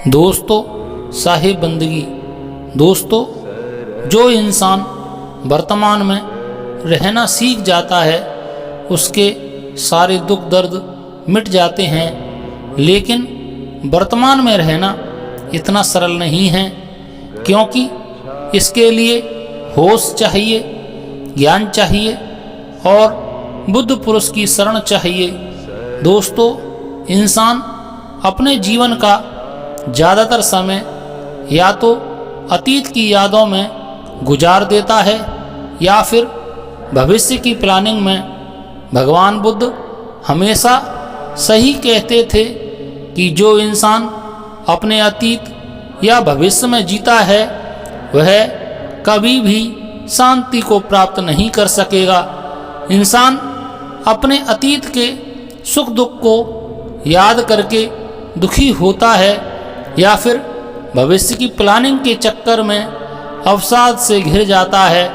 दोस्तों, साहिब बंदगी। दोस्तों, जो इंसान वर्तमान में रहना सीख जाता है उसके सारे दुख दर्द मिट जाते हैं। लेकिन वर्तमान में रहना इतना सरल नहीं है, क्योंकि इसके लिए होश चाहिए, ज्ञान चाहिए और बुद्ध पुरुष की शरण चाहिए। दोस्तों, इंसान अपने जीवन का ज़्यादातर समय या तो अतीत की यादों में गुजार देता है या फिर भविष्य की प्लानिंग में। भगवान बुद्ध हमेशा सही कहते थे कि जो इंसान अपने अतीत या भविष्य में जीता है वह कभी भी शांति को प्राप्त नहीं कर सकेगा। इंसान अपने अतीत के सुख दुख को याद करके दुखी होता है या फिर भविष्य की प्लानिंग के चक्कर में अवसाद से घिर जाता है।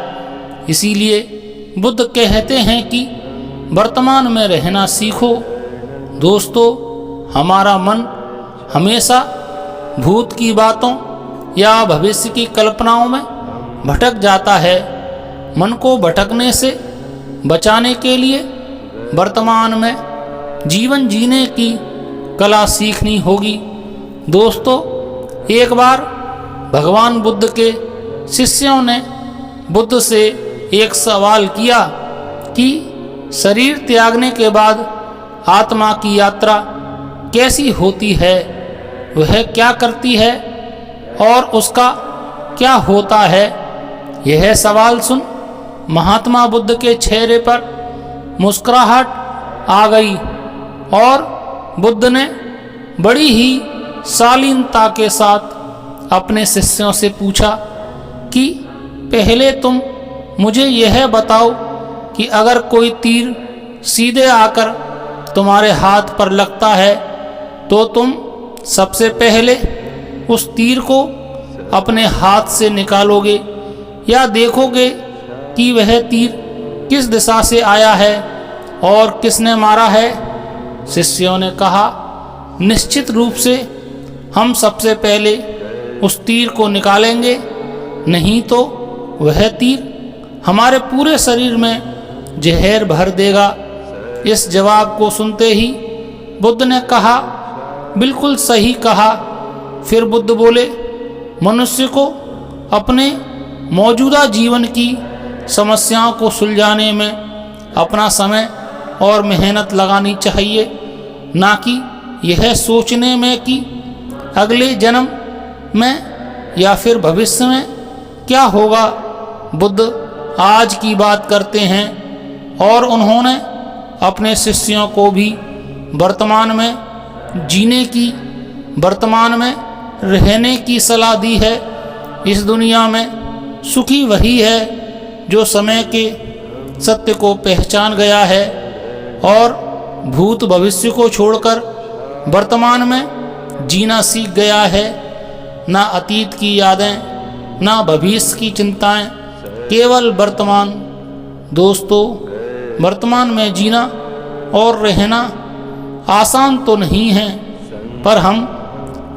इसीलिए बुद्ध कहते हैं कि वर्तमान में रहना सीखो। दोस्तों, हमारा मन हमेशा भूत की बातों या भविष्य की कल्पनाओं में भटक जाता है। मन को भटकने से बचाने के लिए वर्तमान में जीवन जीने की कला सीखनी होगी। दोस्तों, एक बार भगवान बुद्ध के शिष्यों ने बुद्ध से एक सवाल किया कि शरीर त्यागने के बाद आत्मा की यात्रा कैसी होती है, वह क्या करती है और उसका क्या होता है। यह सवाल सुन महात्मा बुद्ध के चेहरे पर मुस्कुराहट आ गई और बुद्ध ने बड़ी ही शालीनता के साथ अपने शिष्यों से पूछा कि पहले तुम मुझे यह बताओ कि अगर कोई तीर सीधे आकर तुम्हारे हाथ पर लगता है तो तुम सबसे पहले उस तीर को अपने हाथ से निकालोगे या देखोगे कि वह तीर किस दिशा से आया है और किसने मारा है। शिष्यों ने कहा, निश्चित रूप से हम सबसे पहले उस तीर को निकालेंगे, नहीं तो वह तीर हमारे पूरे शरीर में जहर भर देगा। इस जवाब को सुनते ही बुद्ध ने कहा, बिल्कुल सही कहा। फिर बुद्ध बोले, मनुष्य को अपने मौजूदा जीवन की समस्याओं को सुलझाने में अपना समय और मेहनत लगानी चाहिए, ना कि यह सोचने में कि अगले जन्म में या फिर भविष्य में क्या होगा। बुद्ध आज की बात करते हैं और उन्होंने अपने शिष्यों को भी वर्तमान में जीने की, वर्तमान में रहने की सलाह दी है। इस दुनिया में सुखी वही है जो समय के सत्य को पहचान गया है और भूत भविष्य को छोड़कर वर्तमान में जीना सीख गया है। ना अतीत की यादें, ना भविष्य की चिंताएं, केवल वर्तमान। दोस्तों, वर्तमान में जीना और रहना आसान तो नहीं है, पर हम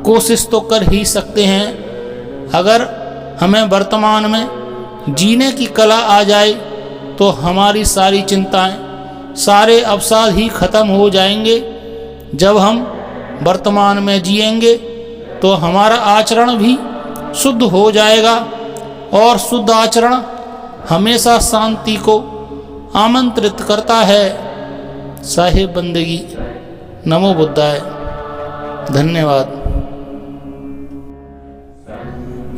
कोशिश तो कर ही सकते हैं। अगर हमें वर्तमान में जीने की कला आ जाए तो हमारी सारी चिंताएं, सारे अवसाद ही खत्म हो जाएंगे। जब हम वर्तमान में जिएंगे तो हमारा आचरण भी शुद्ध हो जाएगा और शुद्ध आचरण हमेशा शांति को आमंत्रित करता है। साहिब बंदगी। नमो बुद्धाय। धन्यवाद।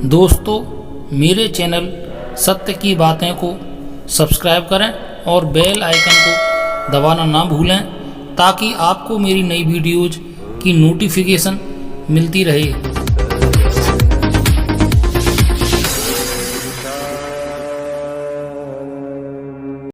दोस्तों, मेरे चैनल सत्य की बातें को सब्सक्राइब करें और बेल आइकन को दबाना ना भूलें, ताकि आपको मेरी नई वीडियोज़ की नोटिफिकेशन मिलती रहे।